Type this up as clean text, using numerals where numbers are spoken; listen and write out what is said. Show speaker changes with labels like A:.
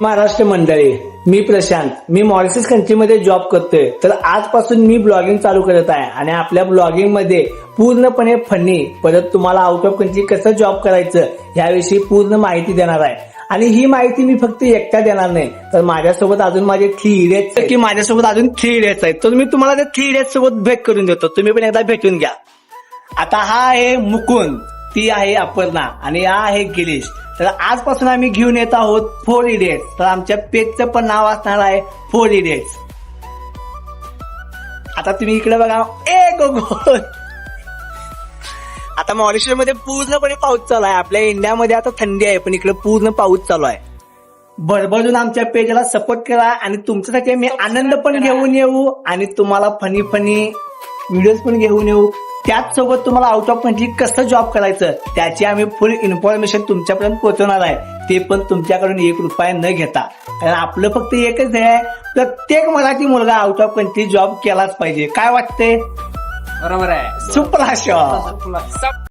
A: महाराष्ट्र मंडळी, मी प्रशांत, मी मॉरिशस कंट्रीमध्ये जॉब करतोय. तर आजपासून मी ब्लॉगिंग चालू करत आहे आणि आपल्या ब्लॉगिंग मध्ये पूर्णपणे फनी, परत तुम्हाला आउट ऑफ कंट्री कसं जॉब करायचं याविषयी पूर्ण माहिती देणार आहे. आणि ही माहिती मी फक्त एकटा देणार नाही, तर माझ्यासोबत अजून माझे 3 इडियट्स की माझ्यासोबत अजून 3 इडियट्स आहेत. तर मी तुम्हाला त्या 3 इडियट्स सोबत भेट करून देतो, तुम्ही पण एकदा भेटून घ्या. आता हा आहे मुकुंद, ती आहे अपर्णा आणि हा आहे गिरीश. तर आजपासून आम्ही घेऊन येत आहोत 4 इडियट्स. तर आमच्या पेजचं पण नाव असणार आहे 4 इडियट्स. आता तुम्ही इकडे बघा, ए गोगो. आता मॉरिशस मध्ये पूर्णपणे पाऊस चालू आहे. आपल्या इंडियामध्ये आता थंडी आहे, पण इकडे पूर्ण पाऊस चालू आहे. भरभरून आमच्या पेजला सपोर्ट करा आणि तुमच्यासाठी मी आनंद पण घेऊन येऊ आणि तुम्हाला फनी व्हिडिओज पण घेऊन येऊ. त्याच सोबत तुम्हाला आउट ऑफ कंट्री कसं जॉब करायचं त्याची आम्ही फुल इन्फॉर्मेशन तुमच्यापर्यंत पोहोचवणार आहे, ते पण तुमच्याकडून 1 रुपया न घेता. कारण आपलं फक्त एकच आहे, प्रत्येक मराठी मुलगा आउट ऑफ कंट्री जॉब केलाच पाहिजे. काय वाटतंय?
B: बरोबर आहे.
A: सुपर